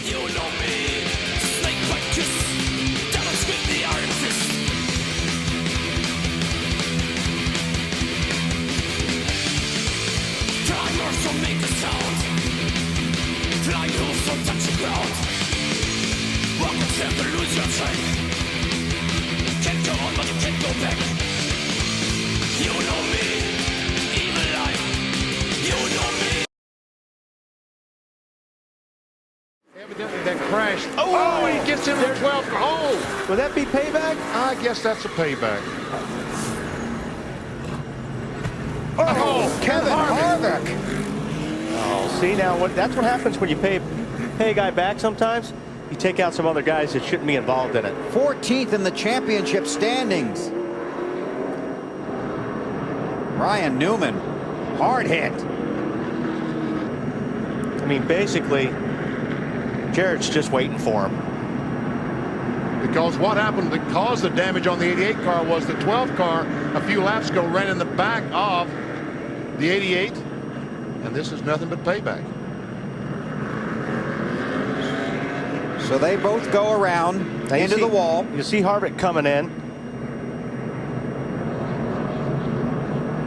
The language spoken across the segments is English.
You know me, snake bite kiss, down scrape the iron fist. Try yours, don't make a sound. Fly hooves, don't touch the ground. Walk a step and lose your track. Can't go on, but you can't go back. You know me, evil life. You know me. Evidently that crashed. Oh, he gets in there 12. Oh! Would that be payback? I guess that's a payback. Oh, Kevin Harvick. Oh, see now, that's what happens when you pay a guy back sometimes. You take out some other guys that shouldn't be involved in it. 14th in the championship standings. Ryan Newman, hard hit. I mean, basically, Jarrett's just waiting for him. Because what happened that caused the damage on the 88 car was the 12 car a few laps ago ran in the back of the 88, and this is nothing but payback. So they both go around into the wall. You see Harvick coming in,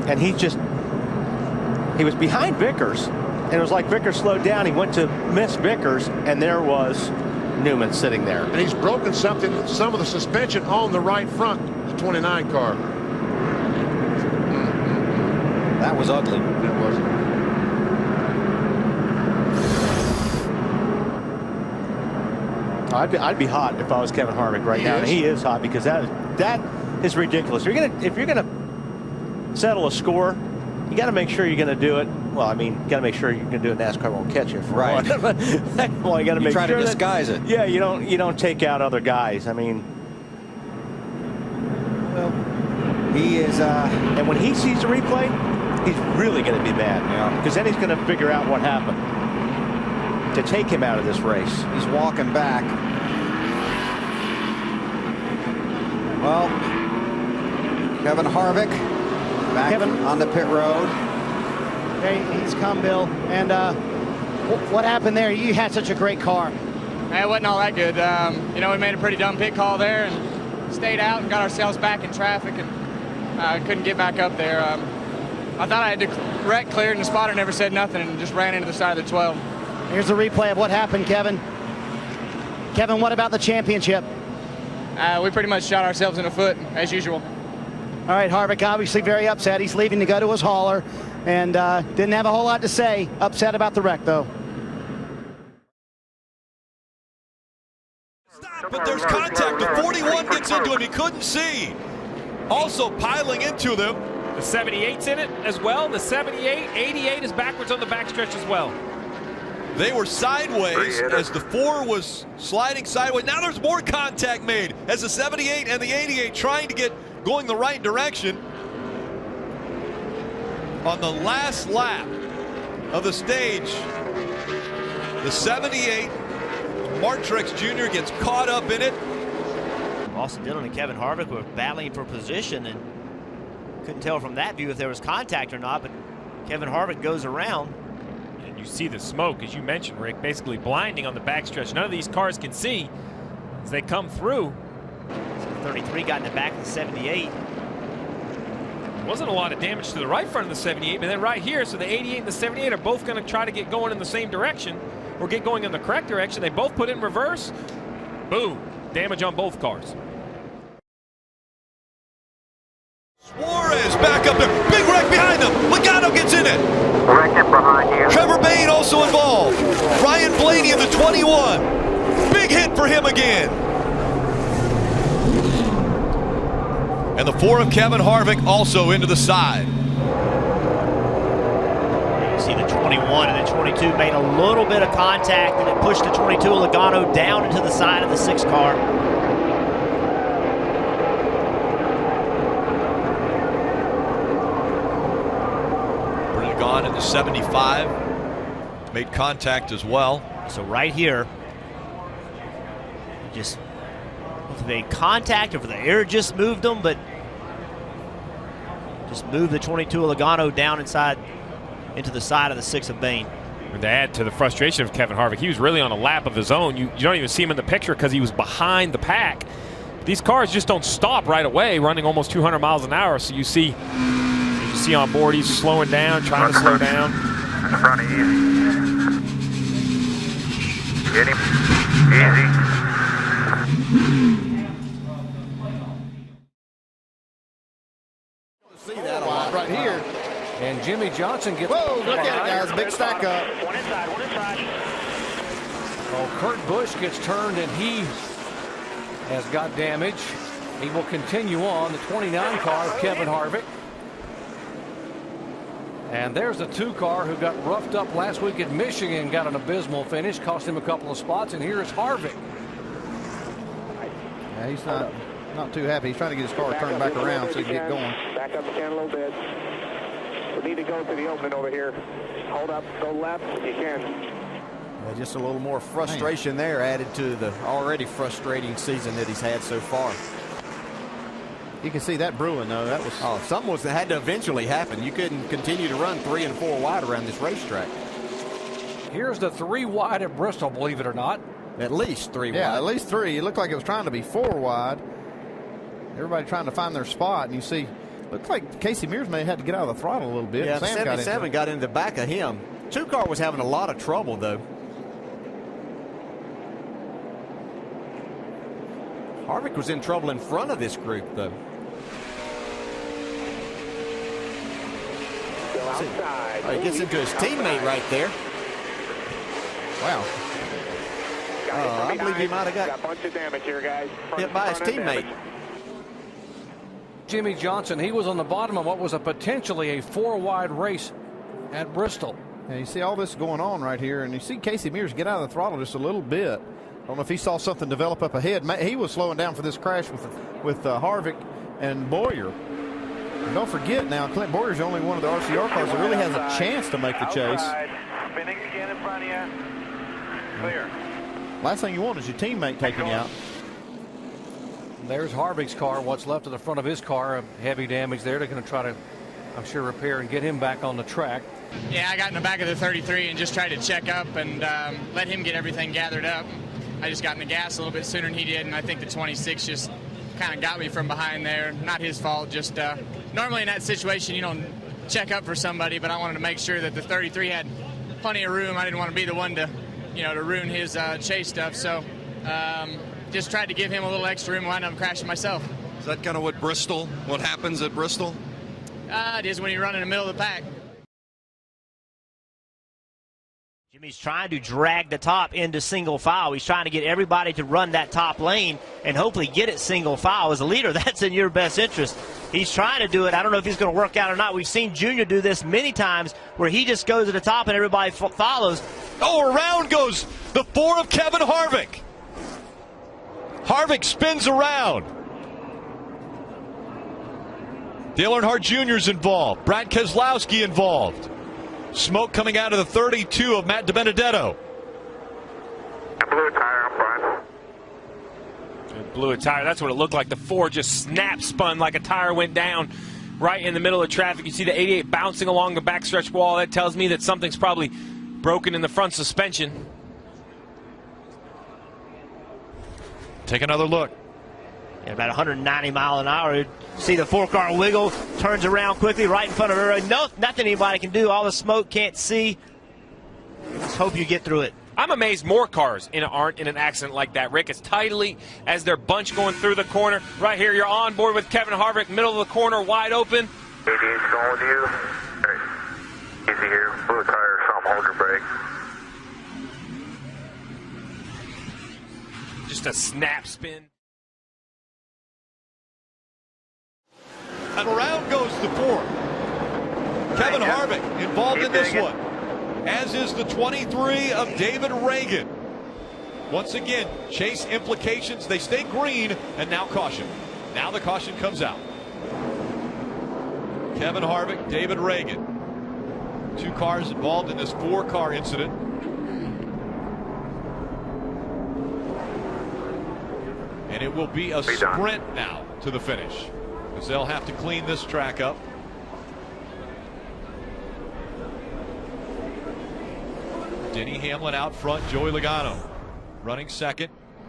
and he was behind Vickers, and it was like Vickers slowed down. He went to miss Vickers, and there was Newman sitting there. And he's broken some of the suspension on the right front, the 29 car. That was ugly. It was. I'd be hot if I was Kevin Harvick right now. And he is hot because that is ridiculous. If you're gonna settle a score, you got to make sure you're going to do it. Well, I mean, you got to make sure you're going to do it. NASCAR won't catch you for right. one. Well, you got to make sure to disguise it. Yeah, you don't take out other guys. I mean, well, he is. And when he sees the replay, he's really going to be mad. Yeah. Because then he's going to figure out what happened to take him out of this race. He's walking back. Well, Kevin Harvick back on the pit road. Hey, he's come, Bill. And what happened there? You had such a great car. It wasn't all that good. You know, we made a pretty dumb pit call there and stayed out and got ourselves back in traffic and couldn't get back up there. I thought I had the wreck cleared and the spotter never said nothing and just ran into the side of the 12. Here's the replay of what happened, Kevin. Kevin, what about the championship? We pretty much shot ourselves in the foot, as usual. All right, Harvick obviously very upset. He's leaving to go to his hauler and didn't have a whole lot to say. Upset about the wreck, though. But there's contact. The 41 gets into him. He couldn't see. Also piling into them. The 78's in it as well. The 78, 88 is backwards on the backstretch as well. They were sideways as the 4 was sliding sideways. Now there's more contact made as the 78 and the 88 trying to get going the right direction. On the last lap of the stage, the 78, Mark Truex Jr. gets caught up in it. Austin Dillon and Kevin Harvick were battling for position and couldn't tell from that view if there was contact or not, but Kevin Harvick goes around. And you see the smoke, as you mentioned, Rick, basically blinding on the backstretch. None of these cars can see as they come through. So 33 got in the back of the 78. Wasn't a lot of damage to the right front of the 78, but then right here, so the 88 and the 78 are both going to try to get going in the same direction or get going in the correct direction. They both put it in reverse. Boom. Damage on both cars. Suarez back up there. Big wreck behind them. Logano gets in it. Wreck behind you. Trevor Bayne also involved. Ryan Blaney in the 21. Big hit for him again. And the 4 of Kevin Harvick also into the side. You see the 21 and the 22 made a little bit of contact and it pushed the 22 Logano down into the side of the 6 car. Gone in the 75, made contact as well. So right here, just made contact, or the air just moved them, but just moved the 22 Logano down inside into the side of the 6 of Bayne. And to add to the frustration of Kevin Harvick, he was really on a lap of his own. You don't even see him in the picture because he was behind the pack. These cars just don't stop right away, running almost 200 miles an hour. So you see on board, he's slowing down, trying to slow down. In front of easy. Get him. Easy. See that a lot right here. And Jimmy Johnson gets. Whoa, look at it, guys. Big stack up. One inside, one inside. Oh, Kurt Busch gets turned, and he has got damage. He will continue on the 29 car of Kevin Harvick. And there's the 2 car who got roughed up last week at Michigan, got an abysmal finish, cost him a couple of spots, and here is Harvick. Yeah, he's not too happy. He's trying to get his car turned back around so he can get going. Back up the can a little bit. We need to go to the opening over here. Hold up, go left if you can. Yeah, just a little more frustration there added to the already frustrating season that he's had so far. You can see that brewing, though. That was something that had to eventually happen. You couldn't continue to run 3 and 4 wide around this racetrack. Here's the 3 wide at Bristol, believe it or not. At least 3 wide. Yeah, at least 3. It looked like it was trying to be 4 wide. Everybody trying to find their spot, and you see, looked like Casey Mears may have had to get out of the throttle a little bit. Yeah, Sam 77 got into the back of him. 2 car was having a lot of trouble, though. Harvick was in trouble in front of this group, though. Go outside. Oh, he gets into his teammate right there. Wow. I believe he might have got a bunch of damage here, guys. hit by his teammate. Jimmy Johnson, he was on the bottom of what was potentially a 4 wide race at Bristol. And you see all this going on right here, and you see Casey Mears get out of the throttle just a little bit. I don't know if he saw something develop up ahead. He was slowing down for this crash with Harvick and Boyer. And don't forget now, Clint Boyer's the only one of the RCR cars that really has a chance to make the chase. Spinning again in front of you. Clear. Last thing you want is your teammate taking you out. There's Harvick's car, what's left of the front of his car, heavy damage there. They're going to try to, I'm sure, repair and get him back on the track. Yeah, I got in the back of the 33 and just tried to check up and let him get everything gathered up. I just got in the gas a little bit sooner than he did, and I think the 26 just kind of got me from behind there. Not his fault, just normally in that situation you don't check up for somebody, but I wanted to make sure that the 33 had plenty of room. I didn't want to be the one to, to ruin his chase stuff, so just tried to give him a little extra room, wound up crashing myself. Is that kind of what happens at Bristol? It is when you run in the middle of the pack. Jimmy's trying to drag the top into single file. He's trying to get everybody to run that top lane and hopefully get it single file. As a leader, that's in your best interest. He's trying to do it. I don't know if he's going to work out or not. We've seen Junior do this many times where he just goes to the top and everybody follows. Oh, around goes the 4 of Kevin Harvick. Harvick spins around. Dale Earnhardt Jr. is involved. Brad Keselowski involved. Smoke coming out of the 32 of Matt DiBenedetto. Blew a tire, I'm fine. It blew a tire. That's what it looked like. The 4 just snap spun like a tire went down right in the middle of traffic. You see the 88 bouncing along the backstretch wall. That tells me that something's probably broken in the front suspension. Take another look. At about 190 mile an hour. See the 4-car wiggle, turns around quickly right in front of her. Nothing anybody can do. All the smoke, can't see. Just hope you get through it. I'm amazed more cars aren't in an accident like that, Rick. As tidily as their bunch going through the corner. Right here, you're on board with Kevin Harvick, middle of the corner, wide open. 88's going with you. Hey, easy here. Blew a tire or something. Hold your brake. Just a snap spin. And around goes the 4. Kevin Harvick involved in this one, as is the 23 of David Reagan. Once again, chase implications. They stay green, and now caution. Now the caution comes out. Kevin Harvick, David Reagan. 2 cars involved in this 4-car incident. And it will be a sprint now to the finish, because they'll have to clean this track up. Denny Hamlin out front. Joey Logano running second.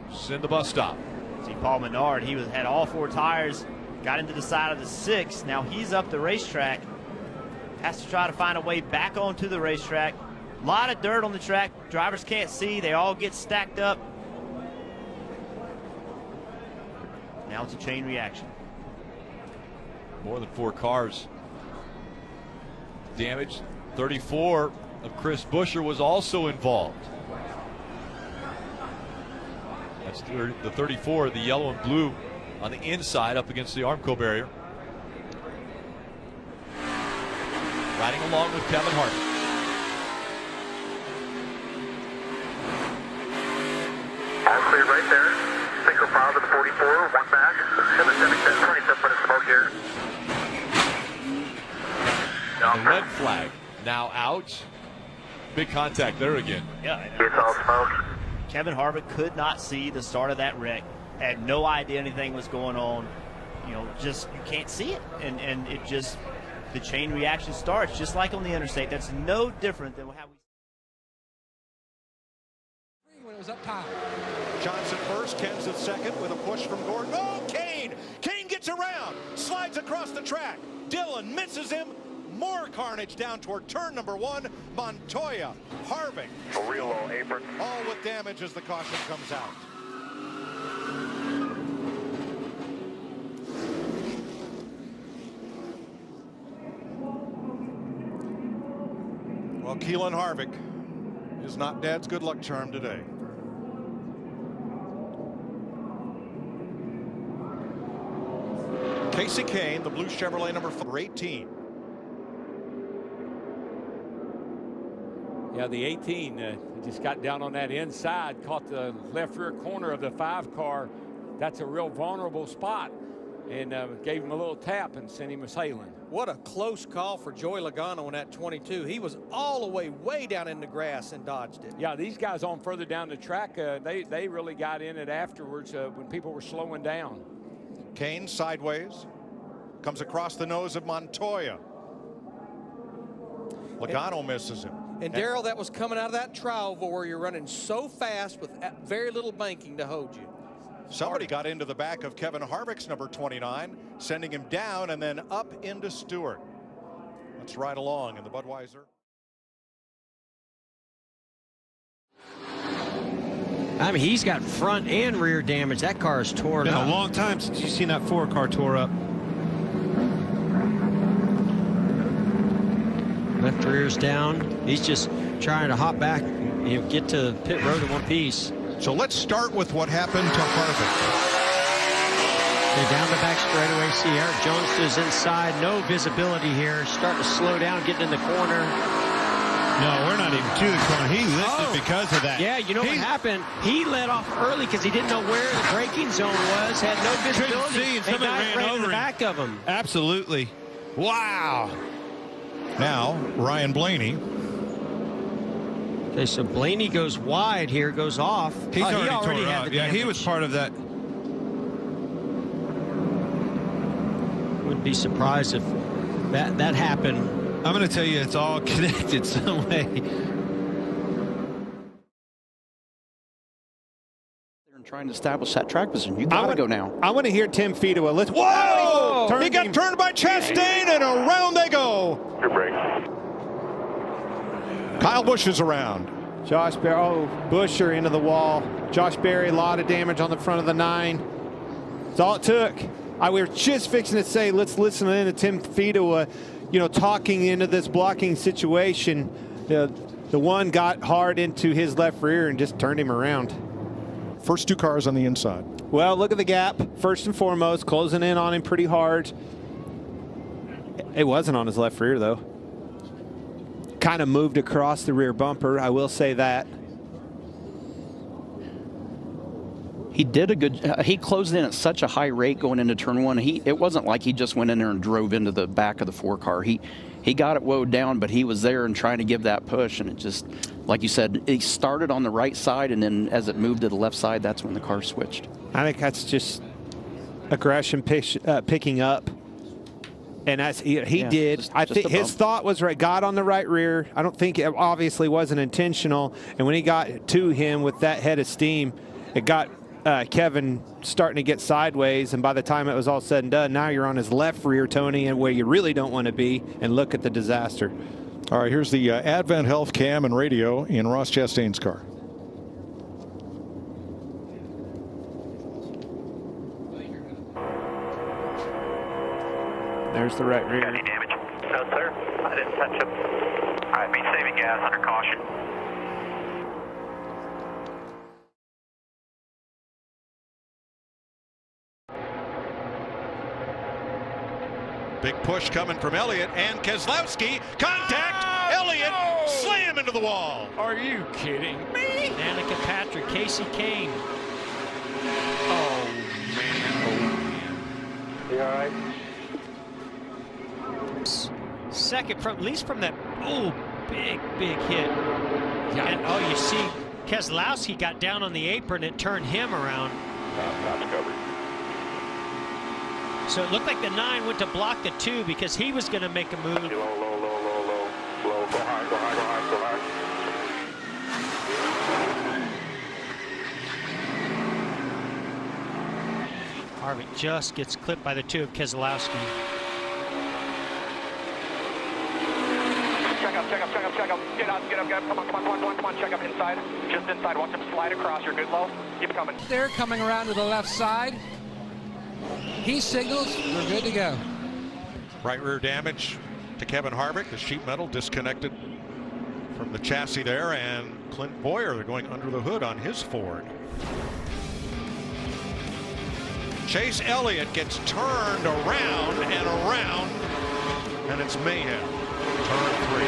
Just in the bus stop. See Paul Menard, he had all 4 tires, got into the side of the 6. Now he's up the racetrack. Has to try to find a way back onto the racetrack. A lot of dirt on the track. Drivers can't see. They all get stacked up. Now it's a chain reaction. More than 4 cars damaged. 34 of Chris Buescher was also involved. That's the 34, the yellow and blue on the inside up against the Armco barrier. Riding along with Kevin Harvick. All clear right there. Single file to the 44, one back. And the 77 foot of smoke here. And the red flag now out. Big contact there again. Yeah, It's all smoke. Kevin Harvick could not see the start of that wreck. Had no idea anything was going on. You know, just you can't see it, and it just the chain reaction starts just like on the interstate. That's no different than how we. When it was up top. Johnson first, Kenseth second with a push from Gordon. Oh, Kane! Kane gets around, slides across the track. Dillon misses him. More carnage down toward turn number 1. Montoya, Harvick. A real low apron. All with damage as the caution comes out. Well, Keelan Harvick is not Dad's good luck charm today. Casey Kane, the blue Chevrolet number 18. Yeah, the 18 just got down on that inside, caught the left rear corner of the 5 car. That's a real vulnerable spot, and gave him a little tap and sent him a sailing. What a close call for Joey Logano in that 22. He was all the way down in the grass and dodged it. Yeah, these guys on further down the track, they really got in it afterwards when people were slowing down. Kane sideways, comes across the nose of Montoya. Logano misses him. And Darrell, that was coming out of that tri-oval where you're running so fast with very little banking to hold you. Somebody got into the back of Kevin Harvick's number 29, sending him down and then up into Stewart. Let's ride along in the Budweiser. I mean, he's got front and rear damage. That car is torn up. It's been a long time since you've seen that 4 car tore up. Left rear's down. He's just trying to hop back, you know, get to pit road in one piece. So let's start with what happened to Harvick. They're down the back straightaway. See Eric Jones is inside. No visibility here. Starting to slow down, getting in the corner. No, we're not even to the corner. He lifted because of that. Yeah, you know what happened? He let off early because he didn't know where the braking zone was, had no visibility. Couldn't see, and somebody ran over in the back of him. Absolutely. Wow. Now, Ryan Blaney. Okay, so Blaney goes wide here, goes off. He's already tore had up. the damage. He was part of that. Wouldn't be surprised if that happened. I'm going to tell you, it's all connected some way. They're trying to establish that track position. You got to go now. I want to hear Tim Fedewa. Let's. Whoa! He got turned by Chastain, and around they go. Your break. Kyle Busch is around. Josh Berry, Buescher into the wall. Josh Berry, a lot of damage on the front of the 9. That's all it took. We were just fixing to say, let's listen in to Tim Fedewa, you know, talking into this blocking situation. The one got hard into his left rear and just turned him around. First 2 cars on the inside. Well, look at the gap. First and foremost, closing in on him pretty hard. It wasn't on his left rear, though. Kind of moved across the rear bumper, I will say that. He did a good. He closed in at such a high rate going into turn 1. It wasn't like he just went in there and drove into the back of the 4 car. He got it woed down, but he was there and trying to give that push, and it just, like you said, he started on the right side, and then as it moved to the left side, that's when the car switched. I think that's just aggression picking up And he did. I think his thought was right. Got on the right rear. I don't think it obviously wasn't intentional. And when he got to him with that head of steam, it got Kevin starting to get sideways. And by the time it was all said and done, now you're on his left rear, Tony, and where you really don't want to be. And look at the disaster. All right, here's the Advent Health cam and radio in Ross Chastain's car. There's the right rear. Any damage? No, sir. I didn't touch him. All right, be saving gas under caution. Big push coming from Elliott and Keselowski. Contact! Elliott slam into the wall. Are you kidding me? Danica Patrick, Casey Kane. Oh, man. You all right? Second from, at least from that, big hit. Yeah. And you see Keselowski got down on the apron and turned him around. That's covered. So it looked like the 9 went to block the 2 because he was going to make a move. Low. Go high. Harvick just gets clipped by the 2 of Keselowski. Check up. Get up. Come on. Check up inside. Just inside. Watch him slide across. You're good, low. Keep coming. They're coming around to the left side. He signals. We're good to go. Right rear damage to Kevin Harvick. The sheet metal disconnected from the chassis there, and Clint Boyer, they're going under the hood on his Ford. Chase Elliott gets turned around and around, and it's mayhem. Turn 3.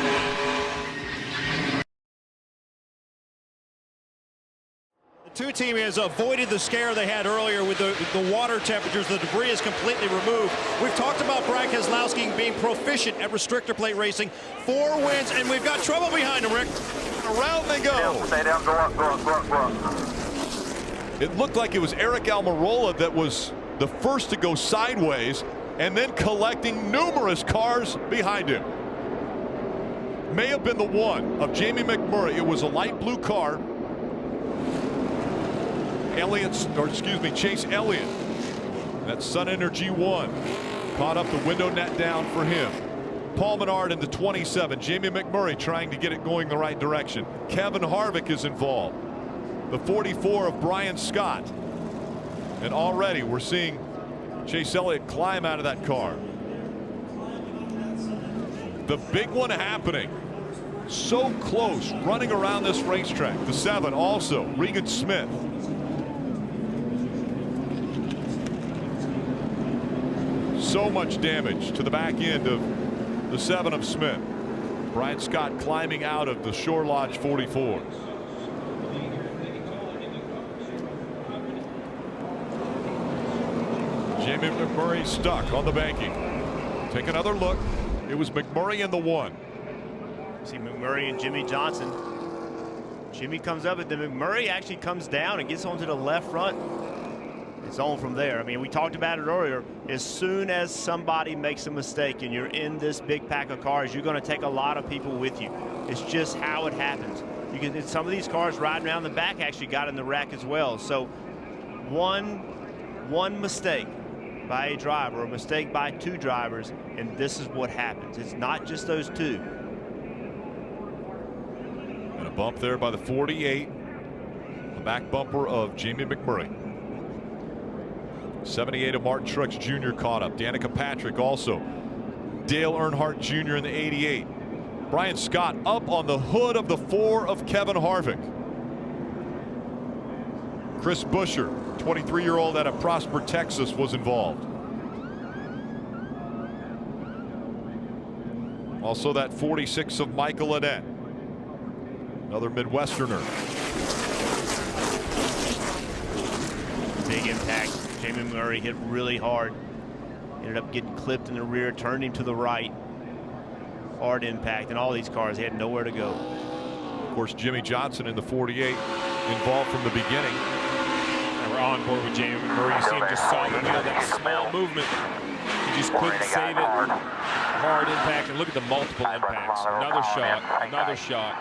The 2 team has avoided the scare they had earlier with the water temperatures. The debris is completely removed. We've talked about Brad Keselowski being proficient at restrictor plate racing. 4 wins, and we've got trouble behind him, Rick. Around they go. Stay down. Go up. It looked like it was Eric Almirola that was the first to go sideways, and then collecting numerous cars behind him. May have been the one of Jamie McMurray. It was a light blue car. Chase Elliott. That Sun Energy 1 caught up the window net down for him. Paul Menard in the 27. Jamie McMurray trying to get it going the right direction. Kevin Harvick is involved. The 44 of Brian Scott. And already we're seeing Chase Elliott climb out of that car. The big one happening. So close, running around this racetrack. The 7 also, Regan Smith. So much damage to the back end of the 7 of Smith. Brian Scott climbing out of the Shore Lodge 44. Jamie McMurray stuck on the banking. Take another look. It was McMurray in the 1. See McMurray and Jimmy Johnson. Jimmy comes up, and then McMurray actually comes down and gets onto the left front. It's on from there. I mean, we talked about it earlier. As soon as somebody makes a mistake and you're in this big pack of cars, you're going to take a lot of people with you. It's just how it happens. You can, some of these cars riding around the back actually got in the wreck as well. So one mistake by a driver, a mistake by 2 drivers, and this is what happens. It's not just those 2. And a bump there by the 48. The back bumper of Jamie McMurray. 78 of Martin Truex Jr. caught up. Danica Patrick also. Dale Earnhardt Jr. in the 88. Brian Scott up on the hood of the 4 of Kevin Harvick. Chris Buescher, 23-year-old out of Prosper, Texas, was involved. Also that 46 of Michael Annett, another Midwesterner. Big impact. Jamie Murray hit really hard. Ended up getting clipped in the rear, turned him to the right. Hard impact, and all these cars had nowhere to go. Of course, Jimmy Johnson in the 48 involved from the beginning. And we're on board with Jamie McMurray. You see him just saw the wheel, that small movement. He just couldn't save it. Hard impact, and look at the multiple impacts. Another shot.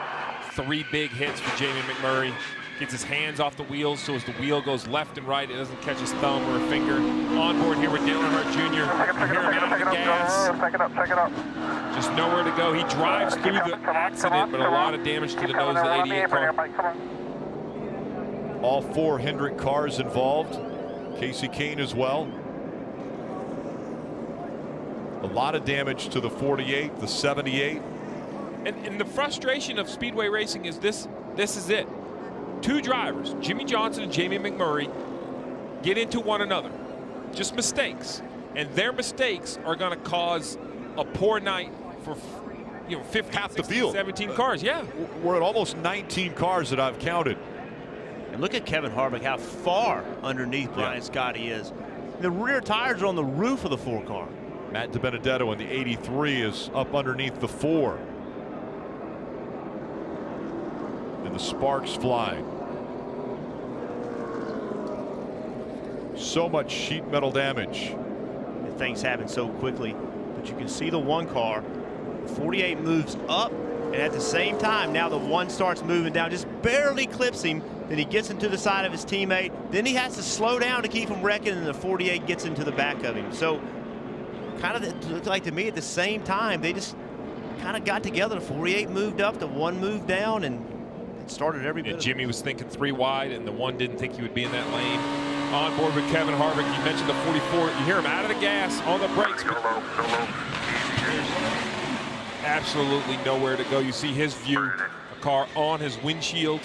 3 big hits for Jamie McMurray. Gets his hands off the wheels, so as the wheel goes left and right, it doesn't catch his thumb or a finger. On board here with Dale Earnhardt Jr. You hear him out of the gas. Check it up. Just nowhere to go. He drives through the accident, but a lot of damage to the nose of the 88 car. All 4 Hendrick cars involved. Casey Kane as well. A lot of damage to the 48, the 78. And the frustration of speedway racing is this is it. 2 drivers, Jimmy Johnson and Jamie McMurray, get into one another. Just mistakes. And their mistakes are going to cause a poor night for 15, half the 16, field. 17 cars. Yeah. We're at almost 19 cars that I've counted. And look at Kevin Harvick, how far underneath Brian Scott he is. The rear tires are on the roof of the 4 car. Matt DiBenedetto in the 83 is up underneath the 4. And the sparks flying. So much sheet metal damage. And things happen so quickly, but you can see the 1 car. 48 moves up, and at the same time, now the 1 starts moving down, just barely clips him. Then he gets into the side of his teammate. Then he has to slow down to keep him wrecking, and the 48 gets into the back of him. So, kind of it looked like to me at the same time, they just kind of got together. The 48 moved up, the 1 moved down, and it started every bit. Jimmy was thinking 3 wide, and the 1 didn't think he would be in that lane. On board with Kevin Harvick. You mentioned the 44. You hear him out of the gas, on the brakes. Absolutely nowhere to go. You see his view, a car on his windshield.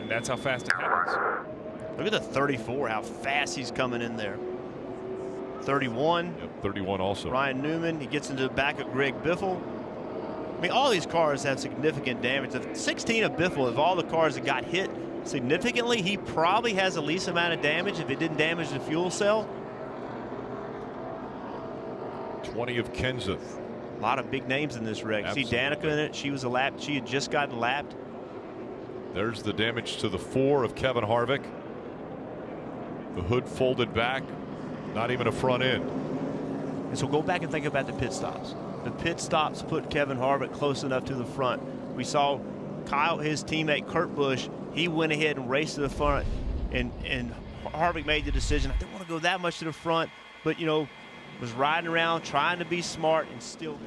And that's how fast it happens. Look at the 34, how fast he's coming in there. 31. Yep, 31 also. Ryan Newman, he gets into the back of Greg Biffle. I mean, all these cars have significant damage. The 16 of Biffle, of all the cars that got hit significantly, he probably has the least amount of damage if it didn't damage the fuel cell. 20 of Kenseth. A lot of big names in this wreck. Absolutely. See Danica in it. She was a lap. She had just gotten lapped. There's the damage to the 4 of Kevin Harvick. The hood folded back. Not even a front end. And so go back and think about the pit stops. The pit stops put Kevin Harvick close enough to the front. We saw Kyle, his teammate Kurt Busch, he went ahead and raced to the front, and Harvick made the decision. I didn't want to go that much to the front, but was riding around trying to be smart and still.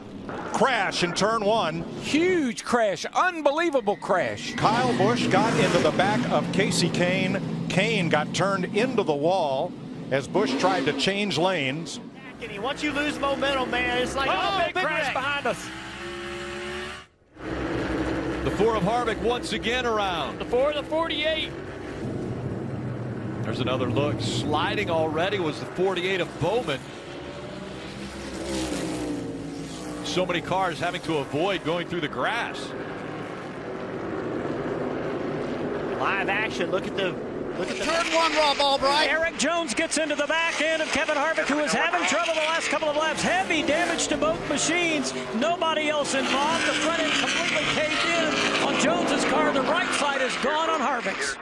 Crash in turn 1. Huge crash, unbelievable crash. Kyle Busch got into the back of Casey Kane. Kane got turned into the wall as Busch tried to change lanes. Once you lose momentum, man, it's like, big crash wreck behind us. The 4 of Harvick once again around. The 4 of the 48. There's another look. Sliding already was the 48 of Bowman. So many cars having to avoid going through the grass. Live action. Look at the turn 1, Rob Albright. Eric Jones gets into the back end of Kevin Harvick, who is having trouble the last couple of laps. Heavy damage to both machines. Nobody else involved. The front end completely caved in on Jones's car. The right side is gone on Harvick's.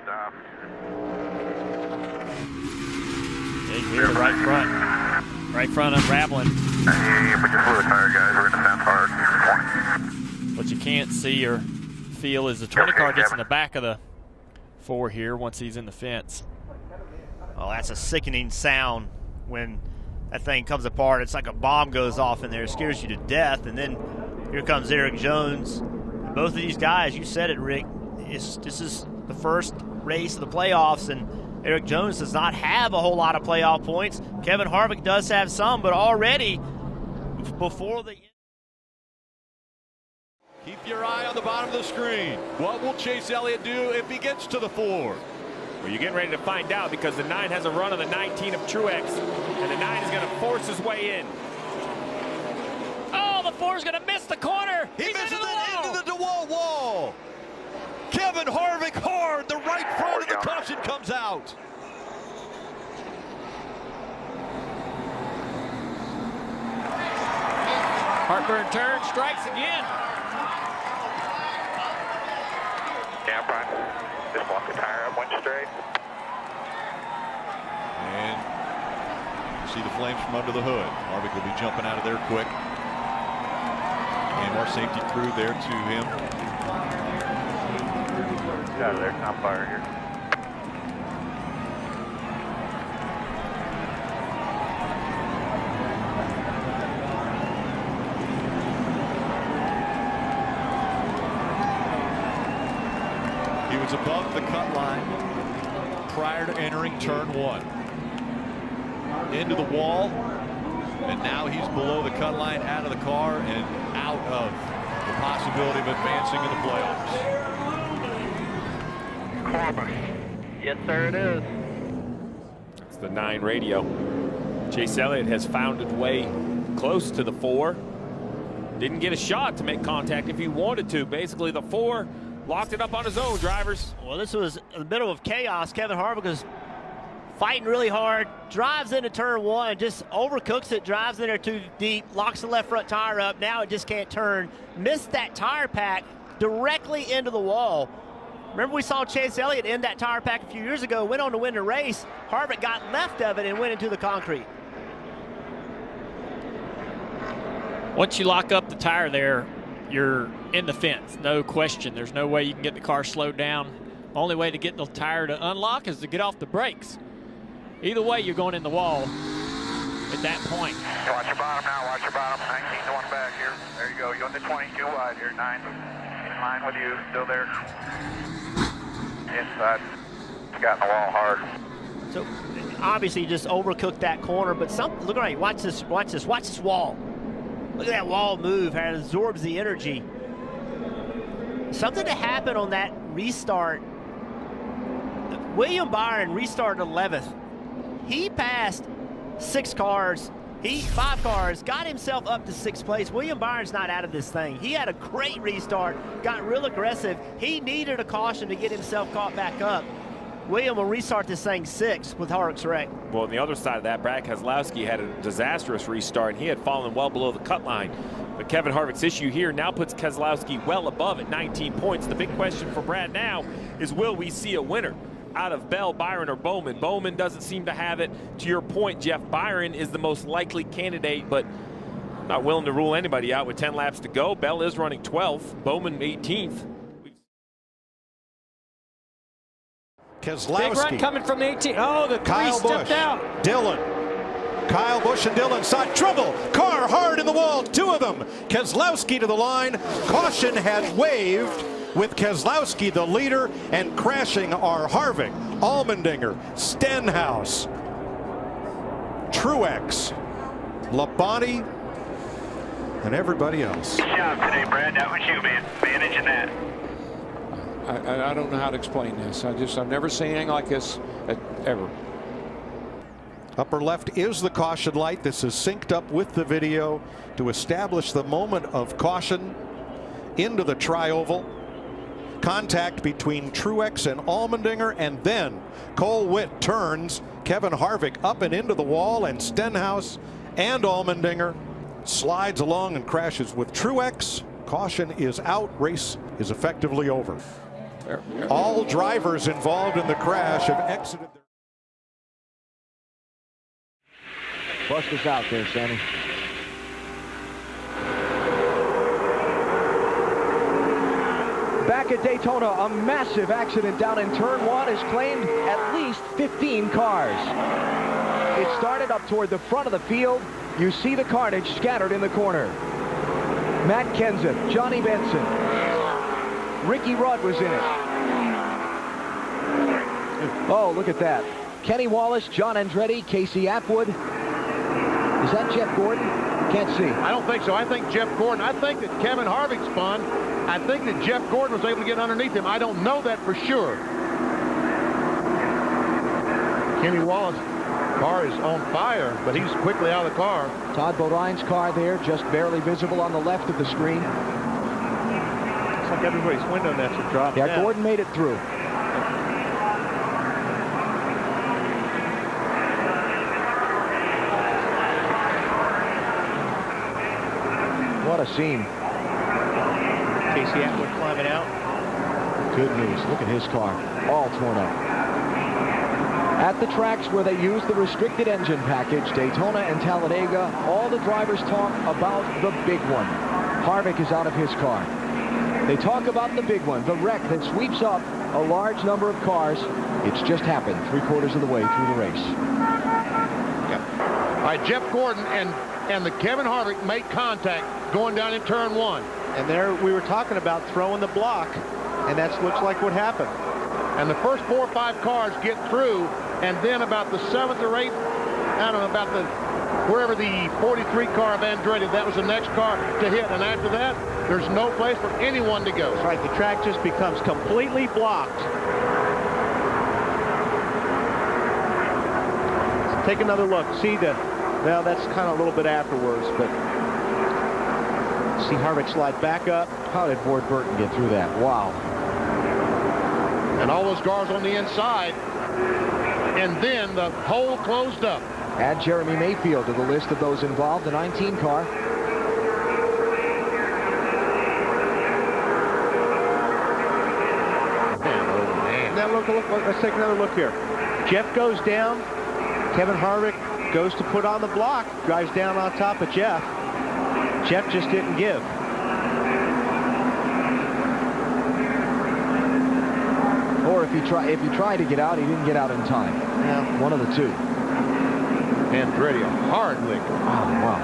Big here, right front. Right front unraveling. Hey, we just blew a tire, guys. We're in the fence hard. What you can't see or feel is the 20 car gets in the back of the 4 here once he's in the fence. Oh, that's a sickening sound when that thing comes apart. It's like a bomb goes off in there. It scares you to death. And then here comes Eric Jones. Both of these guys, you said it, Rick, this is the first race of the playoffs, and Eric Jones does not have a whole lot of playoff points. Kevin Harvick does have some, but already before the... Keep your eye on the bottom of the screen. What will Chase Elliott do if he gets to the 4? Well, you're getting ready to find out, because the 9 has a run on the 19 of Truex, and the 9 is going to force his way in. Oh, the 4 is going to miss the corner. He misses it into the DeWalt wall. Kevin Harvick hard. The right front of the caution comes out. Parker in turn, strikes again. Down prime. Just walk the tire up one straight. And you see the flames from under the hood. Harvick will be jumping out of there quick. And our safety crew there to him. Get out of there, top fire here. He was above the cut line prior to entering turn 1. Into the wall, and now he's below the cut line, out of the car, and out of the possibility of advancing in the playoffs. Corbin. Yes, sir, it is. It's the 9 radio. Chase Elliott has found his way close to the 4. Didn't get a shot to make contact if he wanted to. Basically, the 4 locked it up on his own, drivers. Well, this was a bit of chaos. Kevin Harvick was fighting really hard, drives into turn 1, just overcooks it, drives in there too deep, locks the left front tire up. Now it just can't turn. Missed that tire pack directly into the wall. Remember we saw Chase Elliott end that tire pack a few years ago, went on to win the race. Harvick got left of it and went into the concrete. Once you lock up the tire there, you're in the fence, no question. There's no way you can get the car slowed down. Only way to get the tire to unlock is to get off the brakes. Either way, you're going in the wall at that point. Watch your bottom now, watch your bottom. 19 to 1 back here. There you go. You're on the 22 wide here. 9 in line with you, still there. Inside. Got in the wall hard. So obviously you just overcooked that corner, but look at it, watch this wall. Look at that wall move, how it absorbs the energy. Something to happen on that restart. William Byron restarted 11th. He passed 5 cars, got himself up to 6th place. William Byron's not out of this thing. He had a great restart, got real aggressive. He needed a caution to get himself caught back up. William will restart this thing 6th with Harvick's wreck. Well, on the other side of that, Brad Keselowski had a disastrous restart, and he had fallen well below the cut line. But Kevin Harvick's issue here now puts Keselowski well above at 19 points. The big question for Brad now is, will we see a winner out of Bell, Byron, or Bowman? Bowman doesn't seem to have it. To your point, Jeff, Byron is the most likely candidate, but not willing to rule anybody out with 10 laps to go. Bell is running 12th, Bowman 18th. Keselowski. Big run coming from the 18. Oh, the 3 Kyle stepped Busch, out. Dillon. Kyle Busch and Dillon saw trouble. Car hard in the wall, 2 of them. Keselowski to the line. Caution had waved with Keselowski the leader, and crashing are Harvick, Allmendinger, Stenhouse, Truex, Labonte, and everybody else. Good job today, Brad. That was you, man. Managing that. I don't know how to explain this. I've never seen anything like this ever. Upper left is the caution light. This is synced up with the video to establish the moment of caution into the tri-oval. Contact between Truex and Allmendinger, and then Cole Witt turns Kevin Harvick up and into the wall, and Stenhouse and Allmendinger slides along and crashes with Truex. Caution is out. Race is effectively over. All drivers involved in the crash have exited their... Bust us out there, Sammy. Back at Daytona, a massive accident down in turn 1 has claimed at least 15 cars. It started up toward the front of the field. You see the carnage scattered in the corner. Matt Kenseth, Johnny Benson, Ricky Rudd was in it. Oh, look at that. Kenny Wallace, John Andretti, Casey Atwood. Is that Jeff Gordon? Can't see. I don't think so. I think Jeff Gordon. I think that Kevin Harvick spun. I think that Jeff Gordon was able to get underneath him. I don't know that for sure. Kenny Wallace' car is on fire, but he's quickly out of the car. Todd Bodine's car there, just barely visible on the left of the screen. Looks like everybody's window nets have dropped Yeah, down. Gordon made it through. What a scene. Casey Atwood climbing out. Good news. Look at his car. All torn up. At the tracks where they use the restricted engine package, Daytona and Talladega, all the drivers talk about the big one. Harvick is out of his car. They talk about the big one, the wreck that sweeps up a large number of cars. It's just happened 3/4 of the way through the race. All right, Jeff Gordon and the Kevin Harvick make contact going down in turn 1. And there we were talking about throwing the block, and that looks like what happened. And the first 4 or 5 cars get through, and then about the 7th or 8th, I don't know, about wherever the 43 car of Andretti, that was the next car to hit. And after that, there's no place for anyone to go. That's right, the track just becomes completely blocked. Let's take another look. See well, that's kind of a little bit afterwards, but see Harvick slide back up. How did Ward Burton get through that? Wow. And all those cars on the inside, and then the hole closed up. Add Jeremy Mayfield to the list of those involved, the 19 car. Now look, let's take another look here. Jeff goes down. Kevin Harvick goes to put on the block, drives down on top of Jeff. Jeff just didn't give. Or if he tried to get out, he didn't get out in time. Yeah. One of the two. Andretti, a hard lick. Wow.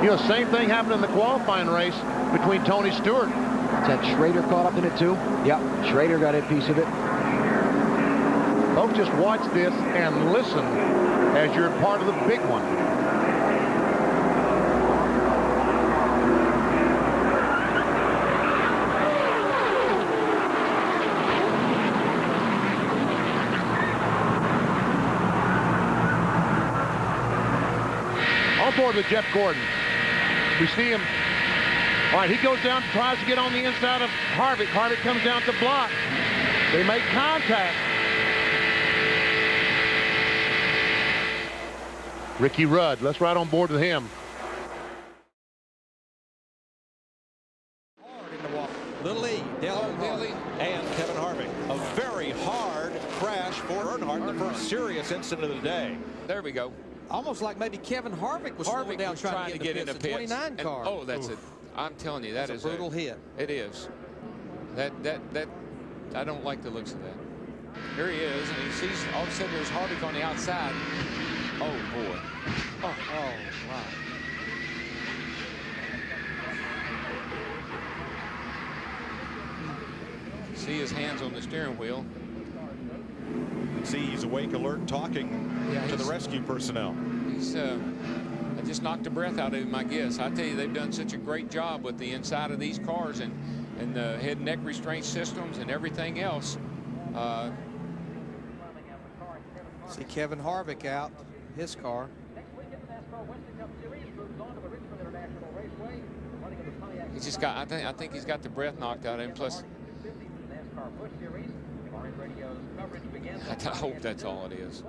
You know, same thing happened in the qualifying race between Tony Stewart. Is that Schrader caught up in it too? Yep, Schrader got a piece of it. Folks, just watch this and listen as you're part of the big one. On board with Jeff Gordon. We see him. All right, he goes down, tries to get on the inside of Harvick. Harvick comes down to block. They make contact. Ricky Rudd, let's ride on board with him. Little E, Dale and Kevin Harvick. A very hard crash for Earnhardt, the first serious incident of the day. There we go. Almost like maybe Kevin Harvick was slowing down trying to get in the 29 car. Oh, that's it. I'm telling you, that is a brutal hit. It is. That I don't like the looks of that. Here he is, and he sees all of a sudden there's Harvick on the outside. Oh boy. Oh wow. See his hands on the steering wheel. See, he's awake, alert, talking to the rescue personnel. He's I just knocked the breath out of him, I guess. I tell you, they've done such a great job with the inside of these cars and the head and neck restraint systems and everything else. See Kevin Harvick out, his car. He's just got. I think he's got the breath knocked out of him. Plus, I hope that's all it is.